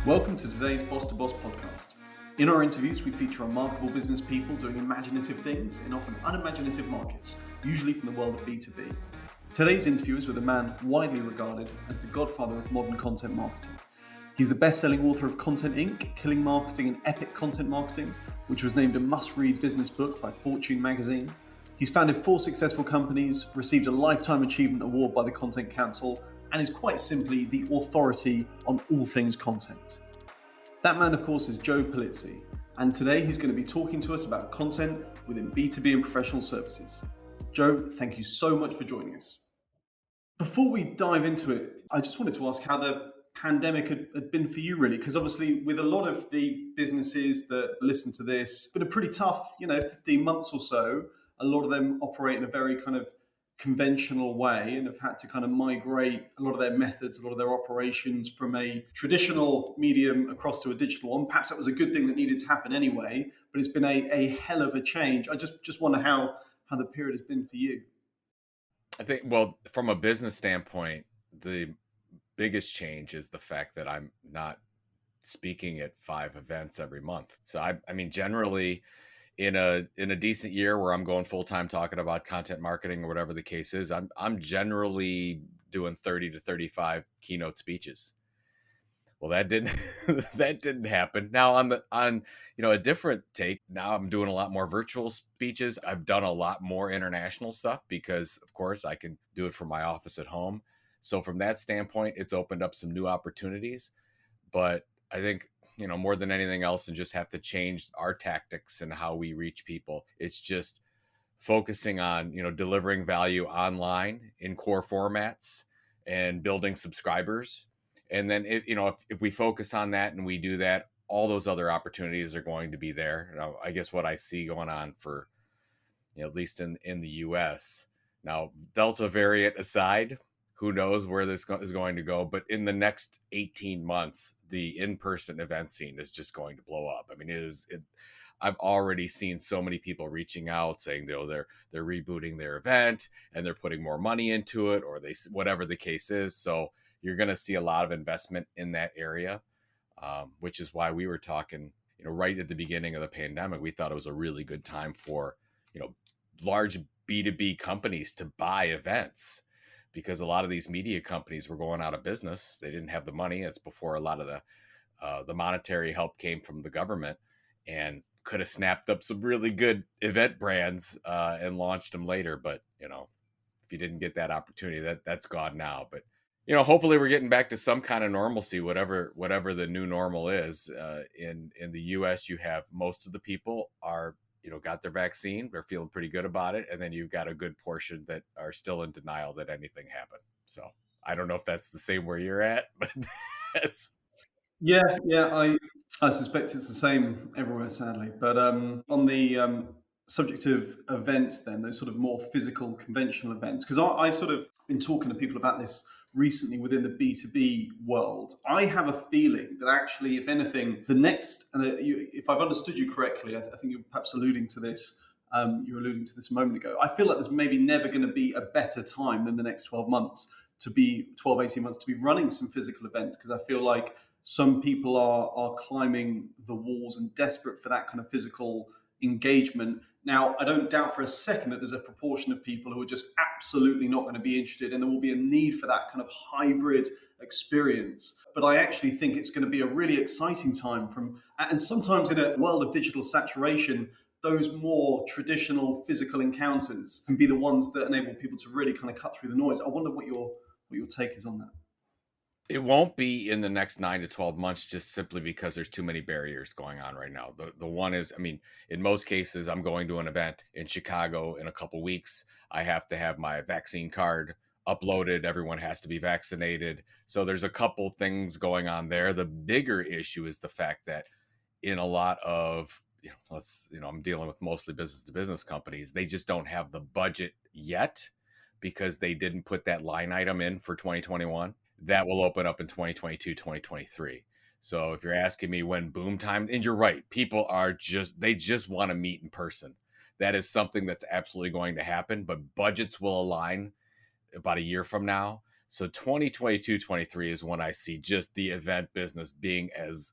Welcome to today's Boss to Boss podcast. In our interviews, we feature remarkable business people doing imaginative things in often unimaginative markets, usually from the world of B2B. Today's interview is with a man widely regarded as the godfather of modern content marketing. He's the best-selling author of Content Inc., Killing Marketing and Epic Content Marketing, which was named a must-read business book by Fortune magazine. He's founded 4 successful companies, received a Lifetime Achievement Award by the Content Council, and is quite simply the authority on all things content. That man, of course, is Joe Pulizzi, and today he's going to be talking to us about content within B2B and professional services. Joe, thank you so much for joining us. Before we dive into it, I just wanted to ask how the pandemic had been for you, really, because obviously with a lot of the businesses that listen to this, it's been a pretty tough, 15 months or so. A lot of them operate in a very kind of conventional way and have had to kind of migrate a lot of their methods, a lot of their operations from a traditional medium across to a digital one. Perhaps that was a good thing that needed to happen anyway, but it's been a hell of a change. I just wonder how the period has been for you. I think, well, from a business standpoint, the biggest change is the fact that I'm not speaking at 5 events every month. So I mean, generally in a decent year where I'm going full time talking about content marketing or whatever the case is, I'm generally doing 30 to 35 keynote speeches. Well, that didn't that didn't happen. Now on a different take, now I'm doing a lot more virtual speeches. I've done a lot more international stuff because of course I can do it from my office at home. So from that standpoint, it's opened up some new opportunities. But I think, more than anything else, and just have to change our tactics and how we reach people. It's just focusing on, delivering value online in core formats and building subscribers. And then, if we focus on that and we do that, all those other opportunities are going to be there. Now, I guess what I see going on for, at least in the US. Now, Delta variant aside, who knows where this is going to go, but in the next 18 months, the in-person event scene is just going to blow up. I mean, I've already seen so many people reaching out saying they're rebooting their event and they're putting more money into it, or whatever the case is. So you're going to see a lot of investment in that area, which is why we were talking, right at the beginning of the pandemic, we thought it was a really good time for, large B2B companies to buy events, because a lot of these media companies were going out of business. They didn't have the money. It's before a lot of the monetary help came from the government, and could have snapped up some really good event brands and launched them later. But, if you didn't get that opportunity, that's gone now. But, hopefully we're getting back to some kind of normalcy, whatever the new normal is. In the US, you have most of the people are, got their vaccine. They're feeling pretty good about it. And then you've got a good portion that are still in denial that anything happened. So I don't know if that's the same where you're at, but that's... Yeah, I suspect it's the same everywhere, sadly. But on the subject of events, then those sort of more physical, conventional events, because I sort of been talking to people about this recently within the B2B world. I have a feeling that actually, if anything, the next, and if I've understood you correctly, I think you're perhaps alluding to this. You were alluding to this a moment ago. I feel like there's maybe never going to be a better time than the next 12 months to be 12, 18 months to be running some physical events, because I feel like some people are climbing the walls and desperate for that kind of physical engagement. Now, I don't doubt for a second that there's a proportion of people who are just absolutely not going to be interested, and there will be a need for that kind of hybrid experience. But I actually think it's going to be a really exciting time and sometimes in a world of digital saturation, those more traditional physical encounters can be the ones that enable people to really kind of cut through the noise. I wonder what your take is on that. It won't be in the next 9 to 12 months, just simply because there's too many barriers going on right now. The one is, I mean, in most cases, I'm going to an event in Chicago in a couple weeks. I have to have my vaccine card uploaded. Everyone has to be vaccinated. So there's a couple things going on there. The bigger issue is the fact that in a lot of, I'm dealing with mostly business to business companies. They just don't have the budget yet because they didn't put that line item in for 2021. That will open up in 2022, 2023. So if you're asking me when boom time, and you're right, people they just want to meet in person. That is something that's absolutely going to happen, but budgets will align about a year from now. So 2022, 23 is when I see just the event business being as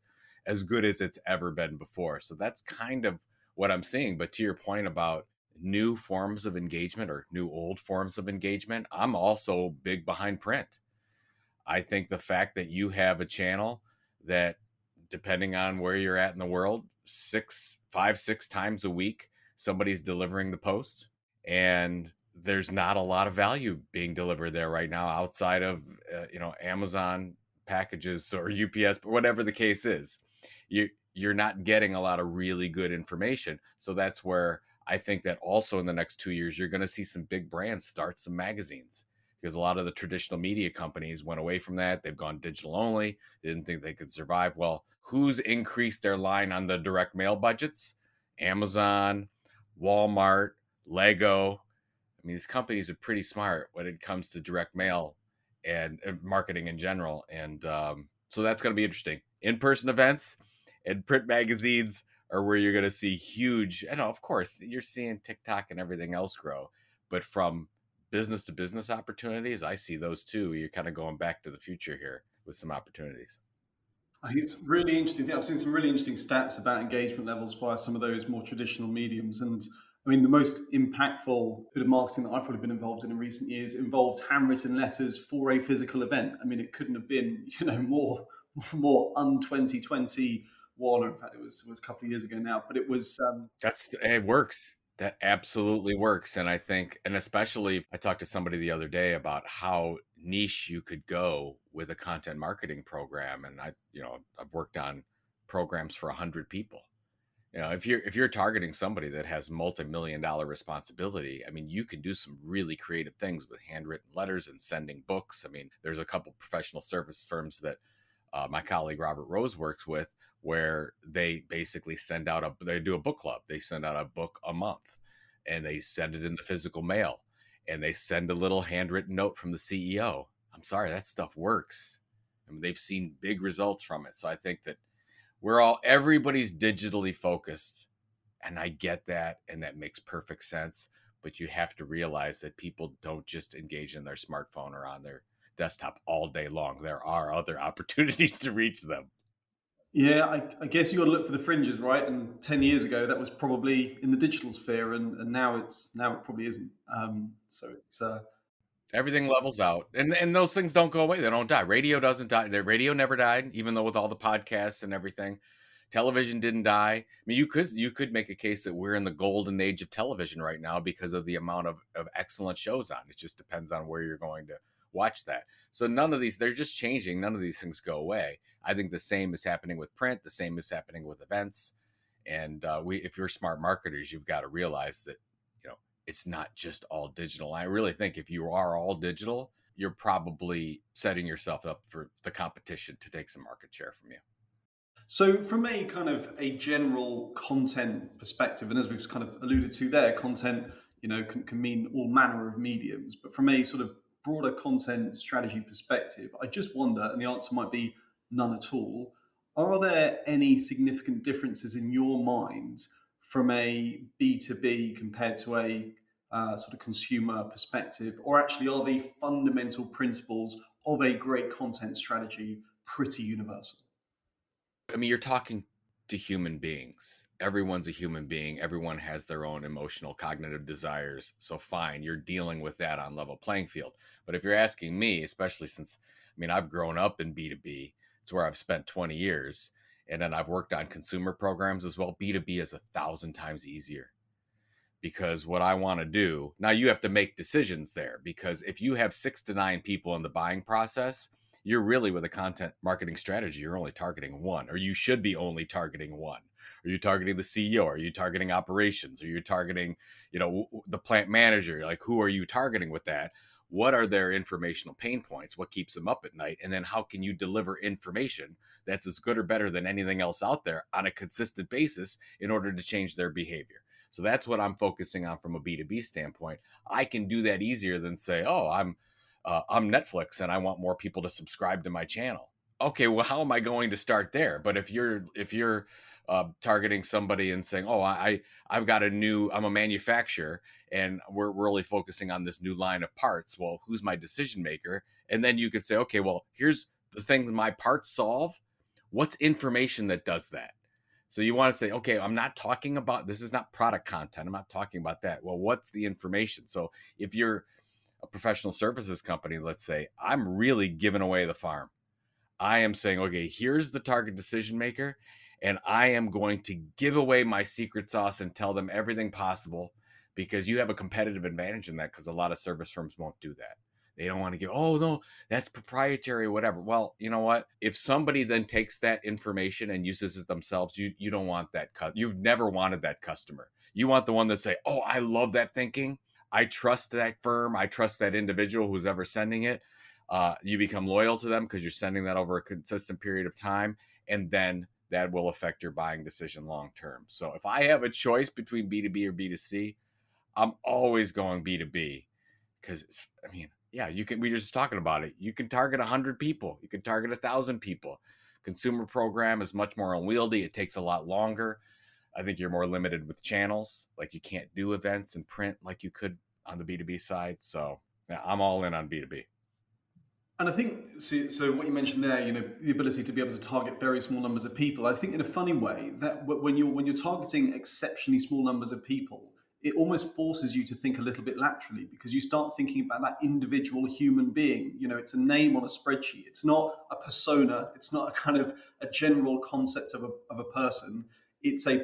good as it's ever been before. So that's kind of what I'm seeing. But to your point about new forms of engagement or new old forms of engagement, I'm also big behind print. I think the fact that you have a channel that, depending on where you're at in the world, five, six times a week, somebody's delivering the post, and there's not a lot of value being delivered there right now outside of Amazon packages or UPS, but whatever the case is, you're not getting a lot of really good information. So that's where I think that also in the next 2 years, you're going to see some big brands start some magazines, because a lot of the traditional media companies went away from that. They've gone digital only. They didn't think they could survive. Well, who's increased their line on the direct mail budgets? Amazon, Walmart, Lego. I mean, these companies are pretty smart when it comes to direct mail and marketing in general. And so that's going to be interesting. In-person events and print magazines are where you're going to see huge, I know, of course, you're seeing TikTok and everything else grow, but from business to business opportunities, I see those too. You're kind of going back to the future here with some opportunities. I think it's really interesting. I've seen some really interesting stats about engagement levels via some of those more traditional mediums. And I mean, the most impactful bit of marketing that I've probably been involved in recent years involved handwritten letters for a physical event. I mean, it couldn't have been, more un-2021, or in fact, it was a couple of years ago now. But it was, It works. That absolutely works. And I think, and especially, I talked to somebody the other day about how niche you could go with a content marketing program. And I've worked on programs for 100 people. If you're targeting somebody that has multi-million dollar responsibility, I mean, you can do some really creative things with handwritten letters and sending books. I mean, there's a couple professional service firms that my colleague Robert Rose works with, where they basically they do a book club. They send out a book a month, and they send it in the physical mail, and they send a little handwritten note from the CEO. I'm sorry, that stuff works. I mean, they've seen big results from it. So I think that everybody's digitally focused, and I get that, and that makes perfect sense. But you have to realize that people don't just engage in their smartphone or on their desktop all day long. There are other opportunities to reach them. yeah, I guess you got to look for the fringes, right? And 10 years ago, that was probably in the digital sphere, and now it probably isn't. So it's Everything levels out, and those things don't go away. They don't die. Radio doesn't die. The radio never died, even though with all the podcasts and everything. Television didn't die. I mean, you could make a case that we're in the golden age of television right now because of the amount of excellent shows on. It just depends on where you're going to watch that. So they're just changing. None of these things go away. I think the same is happening with print. The same is happening with events. And if you're smart marketers, you've got to realize that it's not just all digital. I really think if you are all digital, you're probably setting yourself up for the competition to take some market share from you. So, from a kind of a general content perspective, and as we've kind of alluded to there, content, can mean all manner of mediums. But from a sort of broader content strategy perspective, I just wonder, and the answer might be none at all. Are there any significant differences in your mind from a B2B compared to a sort of consumer perspective, or actually are the fundamental principles of a great content strategy pretty universal? I mean, you're talking to human beings. Everyone's a human being. Everyone has their own emotional, cognitive desires. So fine, you're dealing with that on level playing field. But if you're asking me, especially since, I mean, I've grown up in B2B, it's where I've spent 20 years. And then I've worked on consumer programs as well. B2B is 1,000 times easier, because what I want to do now, you have to make decisions there, because if you have 6 to 9 people in the buying process, you're really, with a content marketing strategy, you're only targeting one, or you should be only targeting one. Are you targeting the CEO? Are you targeting operations? Are you targeting, the plant manager? Like, who are you targeting with that? What are their informational pain points? What keeps them up at night? And then how can you deliver information that's as good or better than anything else out there on a consistent basis in order to change their behavior? So that's what I'm focusing on from a B2B standpoint. I can do that easier than say, oh, I'm Netflix and I want more people to subscribe to my channel. Okay, well, how am I going to start there? But if you're targeting somebody and saying, "Oh, I've got I'm a manufacturer, and we're really focusing on this new line of parts." Well, who's my decision maker? And then you could say, "Okay, well, here's the things my parts solve. What's information that does that?" So you want to say, "Okay, I'm not talking about this is not product content. I'm not talking about that." Well, what's the information? So if you're a professional services company, let's say, I'm really giving away the farm. I am saying, okay, here's the target decision maker, and I am going to give away my secret sauce and tell them everything possible, because you have a competitive advantage in that, because a lot of service firms won't do that. They don't want to give, oh, no, that's proprietary or whatever. Well, you know what? If somebody then takes that information and uses it themselves, you don't want that. You've never wanted that customer. You want the one that say, oh, I love that thinking. I trust that firm. I trust that individual who's ever sending it. You become loyal to them because you're sending that over a consistent period of time, and then that will affect your buying decision long term. So if I have a choice between B2B or B2C, I'm always going B2B, because I mean, yeah, you can. We were just talking about it. You can target 100 people. You can target 1,000 people. Consumer program is much more unwieldy. It takes a lot longer. I think you're more limited with channels. Like, you can't do events and print like you could on the B2B side. So yeah, I'm all in on B2B. And I think, so what you mentioned there, the ability to be able to target very small numbers of people, I think in a funny way that when you're targeting exceptionally small numbers of people, it almost forces you to think a little bit laterally, because you start thinking about that individual human being. It's a name on a spreadsheet. It's not a persona. It's not a kind of a general concept of a person. It's a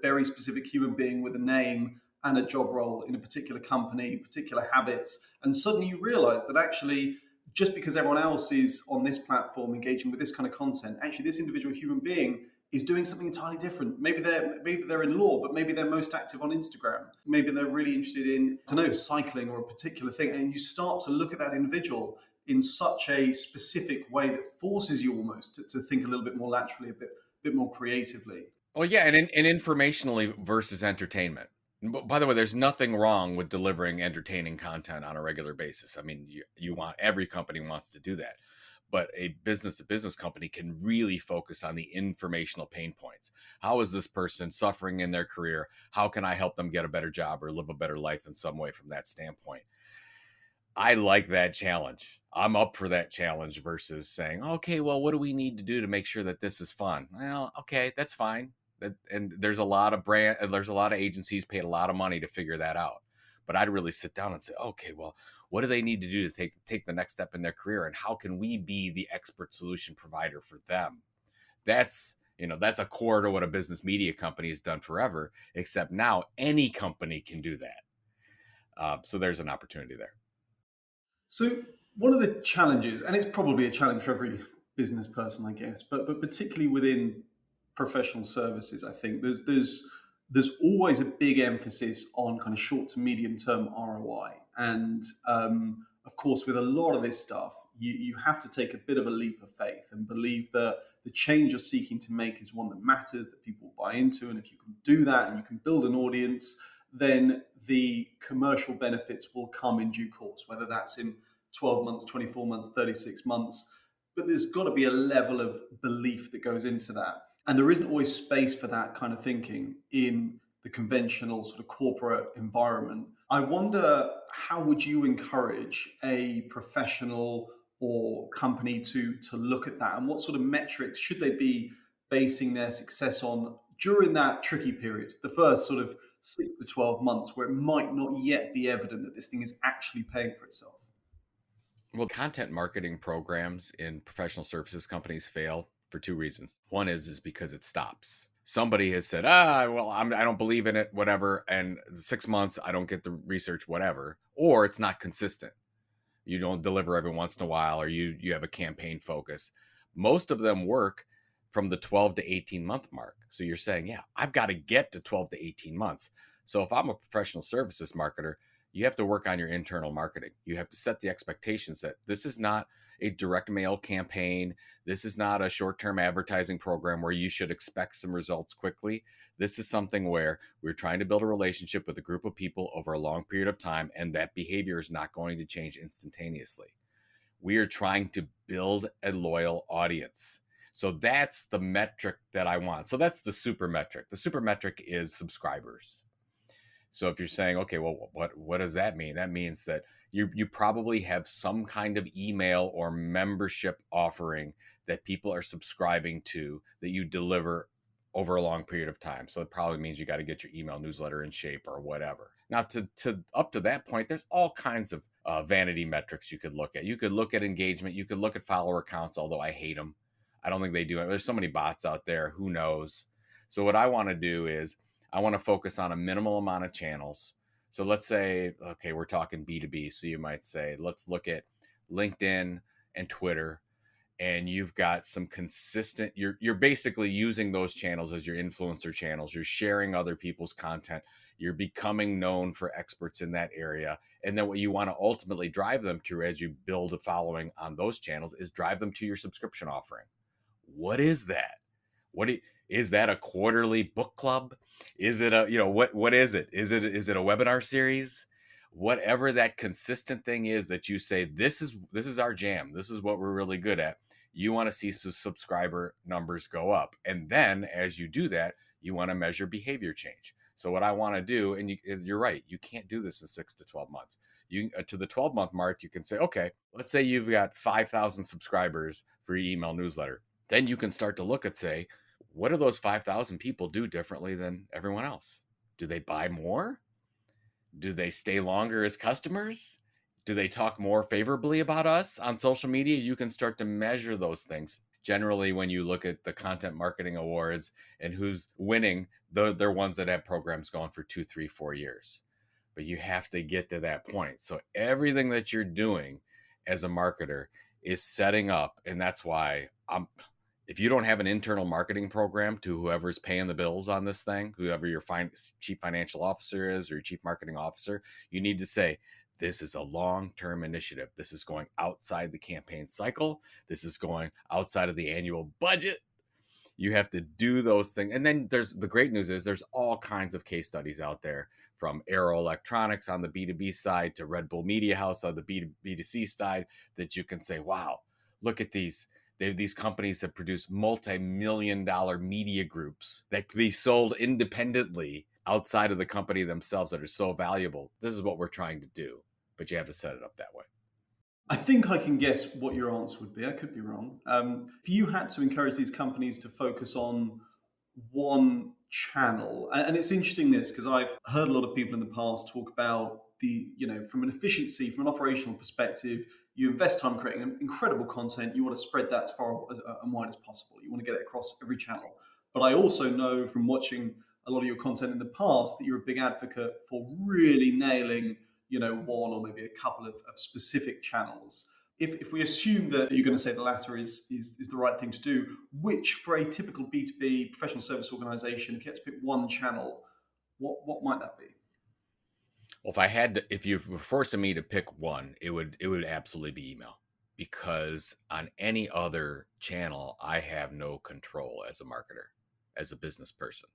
very specific human being with a name and a job role in a particular company, particular habits. And suddenly you realize that actually, just because everyone else is on this platform engaging with this kind of content, actually this individual human being is doing something entirely different. Maybe they're in law, but maybe they're most active on Instagram. Maybe they're really interested in, I don't know, cycling or a particular thing. And you start to look at that individual in such a specific way that forces you almost to think a little bit more laterally, a bit more creatively. Well, yeah, and informationally versus entertainment. By the way, there's nothing wrong with delivering entertaining content on a regular basis. I mean, every company wants to do that, but a business to business company can really focus on the informational pain points. How is this person suffering in their career? How can I help them get a better job or live a better life in some way from that standpoint? I like that challenge. I'm up for that challenge versus saying, okay, well, what do we need to do to make sure that this is fun? Well, okay, that's fine. And there's a lot of agencies paid a lot of money to figure that out. But I'd really sit down and say, okay, well, what do they need to do to take the next step in their career? And how can we be the expert solution provider for them? That's a core to what a business media company has done forever, except now any company can do that. So there's an opportunity there. So one of the challenges, and it's probably a challenge for every business person, I guess, but particularly within professional services, I think there's always a big emphasis on kind of short to medium term ROI, and of course, with a lot of this stuff, you have to take a bit of a leap of faith and believe that the change you're seeking to make is one that matters, that people buy into, and if you can do that and you can build an audience, then the commercial benefits will come in due course, whether that's in 12 months, 24 months, 36 months. But there's got to be a level of belief that goes into that. And there isn't always space for that kind of thinking in the conventional sort of corporate environment. I wonder, how would you encourage a professional or company to look at that? And what sort of metrics should they be basing their success on during that tricky period, the first sort of 6 to 12 months, where it might not yet be evident that this thing is actually paying for itself? Well, content marketing programs in professional services companies fail for two reasons. One is because it stops. Somebody has said, well, I don't believe in it, whatever. And 6 months, I don't get the research, whatever. Or it's not consistent. You don't deliver every once in a while, or you have a campaign focus. Most of them work from the 12 to 18 month mark. So you're saying, yeah, I've got to get to 12 to 18 months. So if I'm a professional services marketer, you have to work on your internal marketing. You have to set the expectations that this is not a direct mail campaign. This is not a short-term advertising program where you should expect some results quickly. This is something where we're trying to build a relationship with a group of people over a long period of time, and that behavior is not going to change instantaneously. We are trying to build a loyal audience. So that's the metric that I want. So that's the super metric. The super metric is subscribers. So if you're saying, okay, well, what does that mean? That means that you probably have some kind of email or membership offering that people are subscribing to that you deliver over a long period of time. So it probably means you got to get your email newsletter in shape or whatever. Now, to up to that point, there's all kinds of vanity metrics you could look at. You could look at engagement. You could look at follower counts, although I hate them. I don't think they do it. There's so many bots out there. Who knows? So what I want to do is I want to focus on a minimal amount of channels. So let's say, okay, we're talking B2B. So you might say, let's look at LinkedIn and Twitter, and you've got some consistent, you're basically using those channels as your influencer channels. You're sharing other people's content. You're becoming known for experts in that area. And then what you want to ultimately drive them to as you build a following on those channels is drive them to your subscription offering. What is that? Is that a quarterly book club? Is it what is it? Is it a webinar series? Whatever that consistent thing is that you say, this is our jam. This is what we're really good at. You want to see subscriber numbers go up. And then as you do that, you want to measure behavior change. So what I want to do, and you're right, you can't do this in 6 to 12 months. You to the 12-month mark, you can say, okay, let's say you've got 5,000 subscribers for your email newsletter. Then you can start to look at, say, what do those 5,000 people do differently than everyone else? Do they buy more? Do they stay longer as customers? Do they talk more favorably about us on social media? You can start to measure those things. Generally, when you look at the content marketing awards and who's winning, they're ones that have programs going for 2, 3, 4 years. But you have to get to that point. So everything that you're doing as a marketer is setting up. And that's why if you don't have an internal marketing program to whoever's paying the bills on this thing, whoever your chief financial officer is or your chief marketing officer, you need to say, this is a long-term initiative. This is going outside the campaign cycle. This is going outside of the annual budget. You have to do those things. And then the great news is there's all kinds of case studies out there, from Arrow Electronics on the B2B side to Red Bull Media House on the B2C side, that you can say, wow, look at these. These companies have produced multi-million-dollar media groups that can be sold independently outside of the company themselves that are so valuable. This is what we're trying to do, but you have to set it up that way. I think I can guess what your answer would be. I could be wrong. If you had to encourage these companies to focus on one channel, and it's interesting this, because I've heard a lot of people in the past talk about from an efficiency, from an operational perspective, you invest time creating incredible content. You want to spread that as far and wide as possible. You want to get it across every channel. But I also know from watching a lot of your content in the past that you're a big advocate for really nailing, one or maybe a couple of specific channels. If we assume that you're going to say the latter is the right thing to do, which for a typical B2B professional service organization, if you had to pick one channel, what might that be? Well, if you were forcing me to pick one, it would absolutely be email, because on any other channel, I have no control as a marketer, as a business person.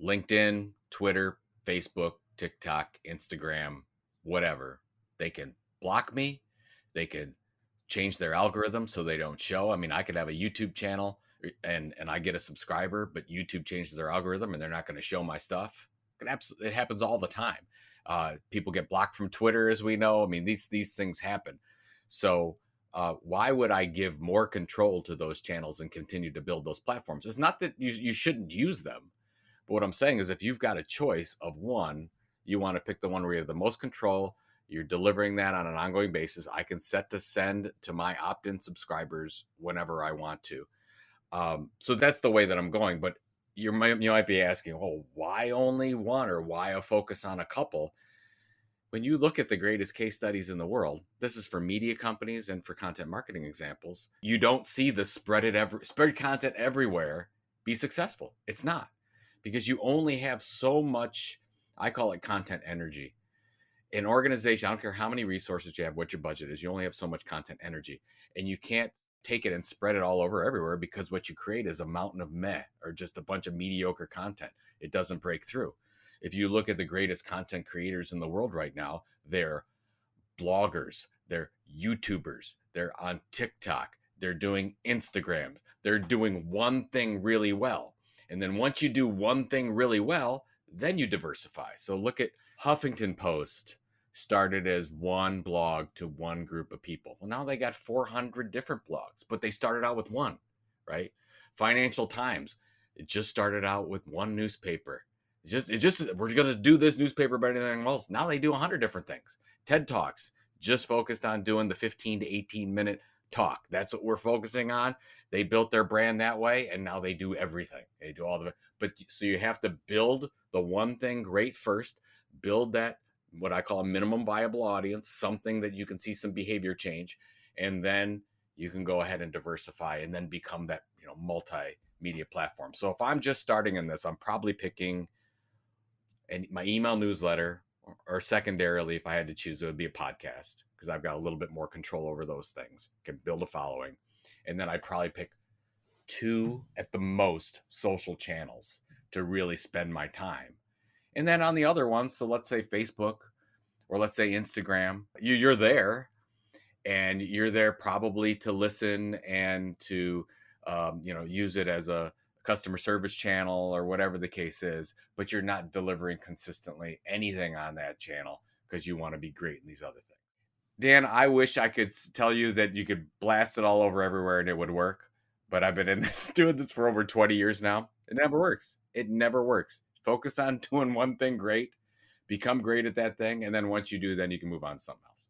LinkedIn, Twitter, Facebook, TikTok, Instagram, whatever, they can block me. They can change their algorithm so they don't show. I mean, I could have a YouTube channel and I get a subscriber, but YouTube changes their algorithm and they're not going to show my stuff. It happens all the time. People get blocked from Twitter, as we know. I mean, these things happen. So why would I give more control to those channels and continue to build those platforms? It's not that you shouldn't use them. But what I'm saying is, if you've got a choice of one, you want to pick the one where you have the most control. You're delivering that on an ongoing basis. I can set to send to my opt-in subscribers whenever I want to. So that's the way that I'm going. But you might be asking, oh, why only one, or why a focus on a couple? When you look at the greatest case studies in the world, this is for media companies and for content marketing examples, you don't see the spread content everywhere be successful. It's not, because you only have so much, I call it content energy. An organization, I don't care how many resources you have, what your budget is, you only have so much content energy, and you can't take it and spread it all over everywhere, because what you create is a mountain of meh, or just a bunch of mediocre content. It doesn't break through. If you look at the greatest content creators in the world right now, they're bloggers, they're YouTubers, they're on TikTok, they're doing Instagrams, they're doing one thing really well. And then once you do one thing really well, then you diversify. So look at Huffington Post started as one blog to one group of people. Well, now they got 400 different blogs, but they started out with one, right? Financial Times, it just started out with one newspaper. We're going to do this newspaper better than anything else. Now they do 100 different things. TED Talks just focused on doing the 15 to 18 minute talk. That's what we're focusing on. They built their brand that way, and now they do everything. They do all the, but so you have to build the one thing great first, build that, what I call a minimum viable audience, something that you can see some behavior change, and then you can go ahead and diversify and then become that, multimedia platform. So if I'm just starting in this, I'm probably picking my email newsletter, or secondarily, if I had to choose, it would be a podcast, because I've got a little bit more control over those things, can build a following. And then I'd probably pick 2 at the most social channels to really spend my time. And then on the other ones, so let's say Facebook or let's say Instagram, you're there, and you're there probably to listen and to use it as a customer service channel or whatever the case is, but you're not delivering consistently anything on that channel because you want to be great in these other things. Dan, I wish I could tell you that you could blast it all over everywhere and it would work, but I've been doing this for over 20 years now. It never works. It never works. Focus on doing one thing great, become great at that thing, and then once you do, then you can move on to something else.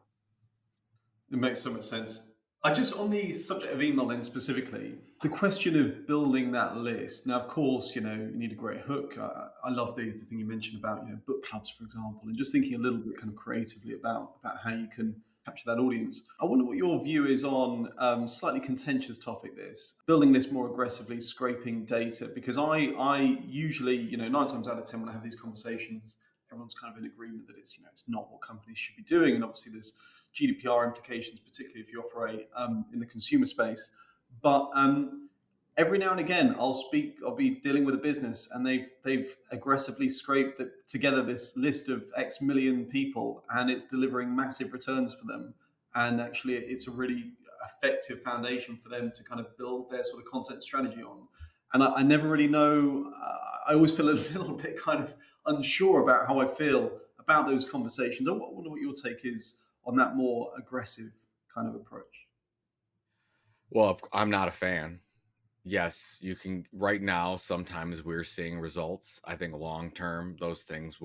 It makes so much sense. I just, on the subject of email then specifically, the question of building that list. Now, of course, you need a great hook. I love the thing you mentioned about, book clubs, for example, and just thinking a little bit kind of creatively about how you can capture that audience. I wonder what your view is on slightly contentious topic, this building this more aggressively, scraping data, because I usually, 9 times out of 10 when I have these conversations, everyone's kind of in agreement that it's not what companies should be doing. And obviously there's GDPR implications, particularly if you operate in the consumer space. But every now and again, I'll be dealing with a business, and they've aggressively scraped together this list of X million people, and it's delivering massive returns for them. And actually, it's a really effective foundation for them to kind of build their sort of content strategy on. And I never really know. I always feel a little bit kind of unsure about how I feel about those conversations. I wonder what your take is on that more aggressive kind of approach. Well, I'm not a fan. Yes, you can. Right now, sometimes we're seeing results. I think long term, those things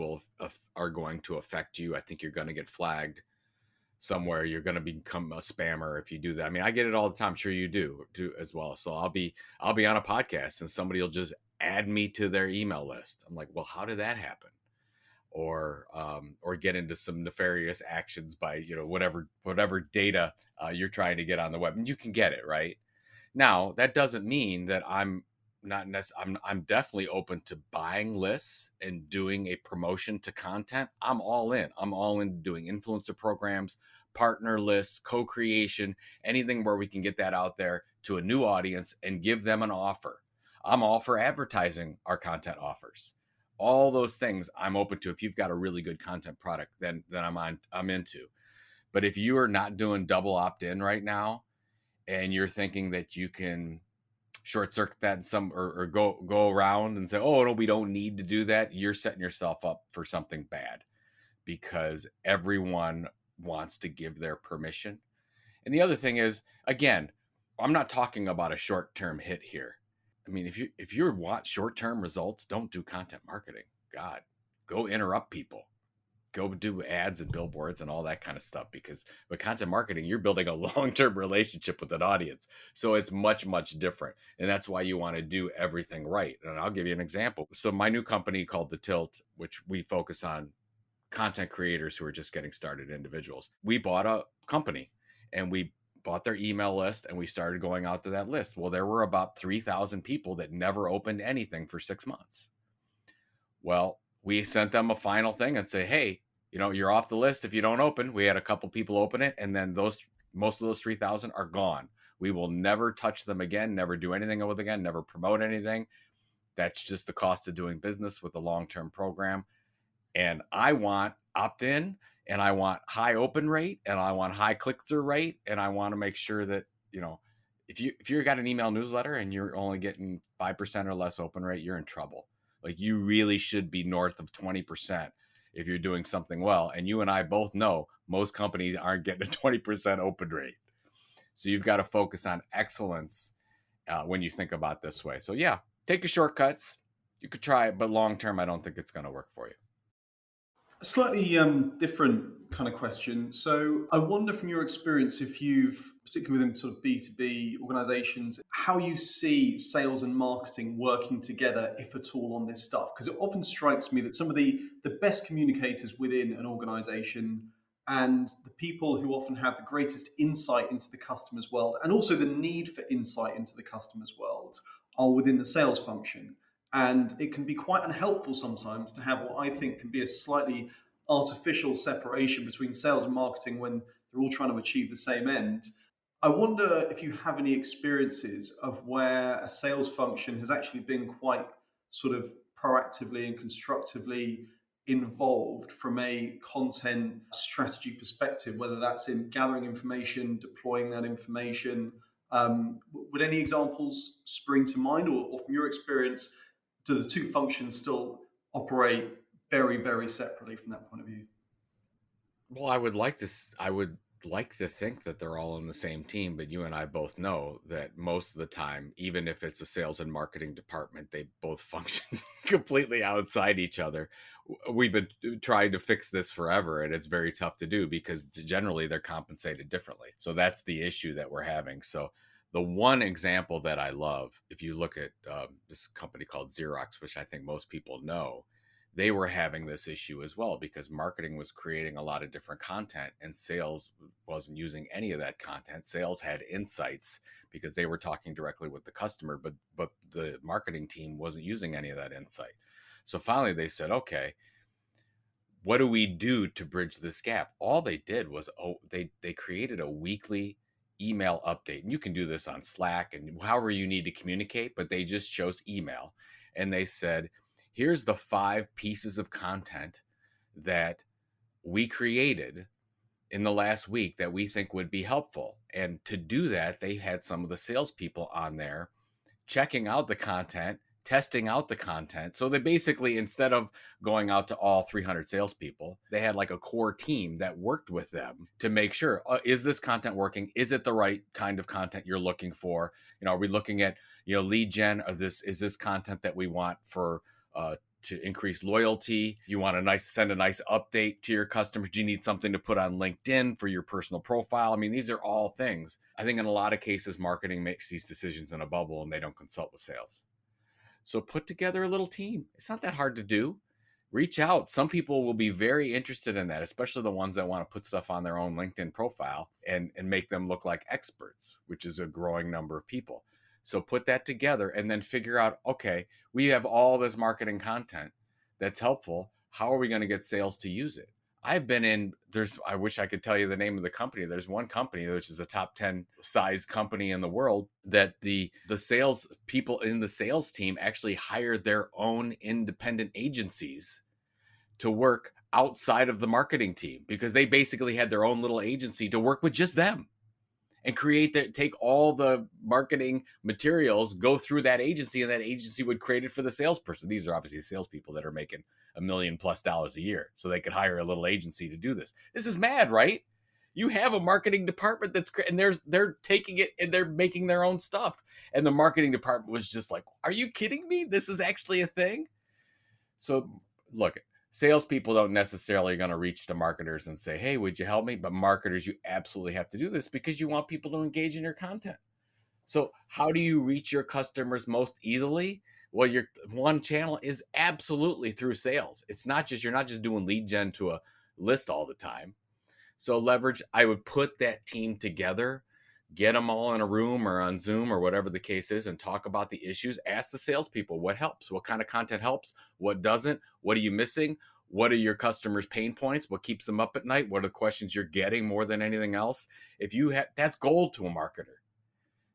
are going to affect you. I think you're going to get flagged somewhere. You're going to become a spammer if you do that. I mean, I get it all the time. I'm sure you do as well. So I'll be on a podcast and somebody will just add me to their email list. I'm like, well, how did that happen? Or get into some nefarious actions by whatever data you're trying to get on the web, and you can get it right. Now, that doesn't mean that I'm not necessarily, I'm definitely open to buying lists and doing a promotion to content. I'm all in. I'm all in doing influencer programs, partner lists, co-creation, anything where we can get that out there to a new audience and give them an offer. I'm all for advertising our content offers. All those things I'm open to. If you've got a really good content product, then I'm into. But if you are not doing double opt-in right now, and you're thinking that you can short circuit that in some or go around and say, oh no, we don't need to do that, you're setting yourself up for something bad, because everyone wants to give their permission. And the other thing is, again, I'm not talking about a short-term hit here. I mean, if you want short-term results, don't do content marketing. God, go interrupt people. Go do ads and billboards and all that kind of stuff, because with content marketing, you're building a long-term relationship with an audience. So it's much, much different. And that's why you want to do everything right. And I'll give you an example. So my new company called The Tilt, which we focus on content creators who are just getting started, individuals. We bought a company and we bought their email list and we started going out to that list. Well, there were about 3,000 people that never opened anything for 6 months. Well, we sent them a final thing and say, hey, you're off the list if you don't open. We had a couple people open it, and then most of those 3,000 are gone. We will never touch them again, never do anything with again, never promote anything. That's just the cost of doing business with a long-term program. And I want opt-in, and I want high open rate, and I want high click-through rate, and I want to make sure that, if you got an email newsletter and you're only getting 5% or less open rate, you're in trouble. Like, you really should be north of 20% if you're doing something well. And you and I both know most companies aren't getting a 20% open rate. So you've got to focus on excellence when you think about this way. So yeah, take your shortcuts. You could try it, but long term, I don't think it's going to work for you. A slightly different kind of question. So I wonder from your experience, if you've, particularly within sort of B2B organizations, how you see sales and marketing working together, if at all, on this stuff. Because it often strikes me that some of the best communicators within an organization and the people who often have the greatest insight into the customer's world and also the need for insight into the customer's world are within the sales function. And it can be quite unhelpful sometimes to have what I think can be a slightly artificial separation between sales and marketing when they're all trying to achieve the same end. I wonder if you have any experiences of where a sales function has actually been quite sort of proactively and constructively involved from a content strategy perspective, whether that's in gathering information, deploying that information. Would any examples spring to mind, or from your experience, do the two functions still operate very, very separately from that point of view? Well, I would like to think that they're all in the same team, but you and I both know that most of the time, even if it's a sales and marketing department, they both function completely outside each other. We've been trying to fix this forever, and it's very tough to do because generally they're compensated differently. So that's the issue that we're having. So the one example that I love, if you look at this company called Xerox, which I think most people know, they were having this issue as well because marketing was creating a lot of different content and sales wasn't using any of that content. Sales had insights because they were talking directly with the customer, but the marketing team wasn't using any of that insight. So finally they said, okay, what do we do to bridge this gap? All they did was they created a weekly email update. And you can do this on Slack and however you need to communicate, but they just chose email. And they said, here's the 5 pieces of content that we created in the last week that we think would be helpful. And to do that, they had some of the salespeople on there checking out the content, testing out the content. So they basically, instead of going out to all 300 salespeople, they had like a core team that worked with them to make sure, is this content working? Is it the right kind of content you're looking for? Are we looking at, lead gen? Is this content that we want for, to increase loyalty? You want send a nice update to your customers? Do you need something to put on LinkedIn for your personal profile? I mean, these are all things. I think in a lot of cases, marketing makes these decisions in a bubble and they don't consult with sales. So put together a little team. It's not that hard to do. Reach out. Some people will be very interested in that, especially the ones that want to put stuff on their own LinkedIn profile and make them look like experts, which is a growing number of people. So put that together and then figure out, okay, we have all this marketing content that's helpful. How are we going to get sales to use it? I've been I wish I could tell you the name of the company. There's one company, which is a top 10 size company in the world, that the sales people in the sales team actually hired their own independent agencies to work outside of the marketing team because they basically had their own little agency to work with just them and take all the marketing materials, go through that agency, and that agency would create it for the salesperson. These are obviously salespeople that are making $1 million+ a year, so they could hire a little agency to do this. This is mad, right? You have a marketing department and they're taking it and they're making their own stuff. And the marketing department was just like, are you kidding me? This is actually a thing? So look, salespeople don't necessarily going to reach to marketers and say, hey, would you help me? But marketers, you absolutely have to do this because you want people to engage in your content. So how do you reach your customers most easily? Well, your one channel is absolutely through sales. You're not just doing lead gen to a list all the time. So I would put that team together, get them all in a room or on Zoom or whatever the case is, and talk about the issues. Ask the salespeople what helps, what kind of content helps, what doesn't, what are you missing, what are your customers' pain points, what keeps them up at night, what are the questions you're getting more than anything else. That's gold to a marketer.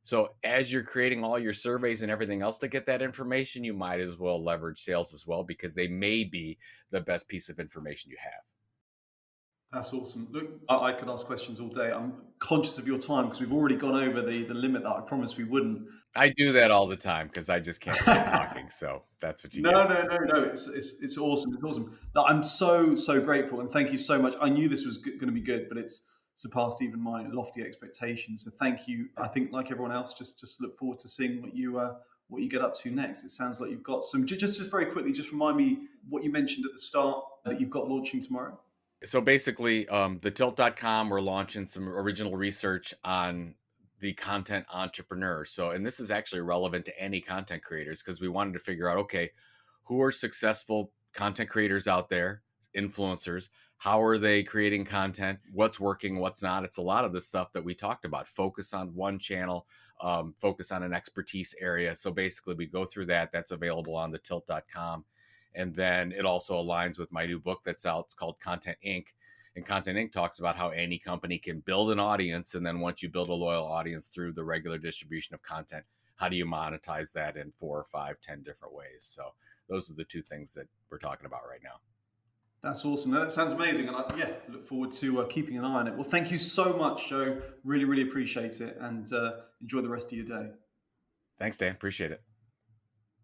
So as you're creating all your surveys and everything else to get that information, you might as well leverage sales as well because they may be the best piece of information you have. That's awesome. Look, I could ask questions all day. I'm conscious of your time because we've already gone over the limit that I promised we wouldn't. I do that all the time because I just can't stop talking. So that's what you No, get. no, no, no. It's awesome. It's awesome. No, I'm so grateful and thank you so much. I knew this was going to be good, but it's surpassed even my lofty expectations. So thank you. I think, like everyone else, just look forward to seeing what you get up to next. It sounds like you've got some. Just very quickly, just remind me what you mentioned at the start that you've got launching tomorrow. So basically, the tilt.com, we're launching some original research on the content entrepreneur. So, and this is actually relevant to any content creators because we wanted to figure out, okay, who are successful content creators out there, influencers? How are they creating content? What's working, what's not? It's a lot of the stuff that we talked about. Focus on one channel, focus on an expertise area. So basically, we go through that. That's available on the tilt.com. And then it also aligns with my new book that's out. It's called Content Inc. And Content Inc. talks about how any company can build an audience. And then once you build a loyal audience through the regular distribution of content, how do you monetize that in 4 or 5, 10 different ways? So those are the two things that we're talking about right now. That's awesome. That sounds amazing, and look forward to keeping an eye on it. Well, thank you so much, Joe. Really, really appreciate it, and enjoy the rest of your day. Thanks, Dan. Appreciate it.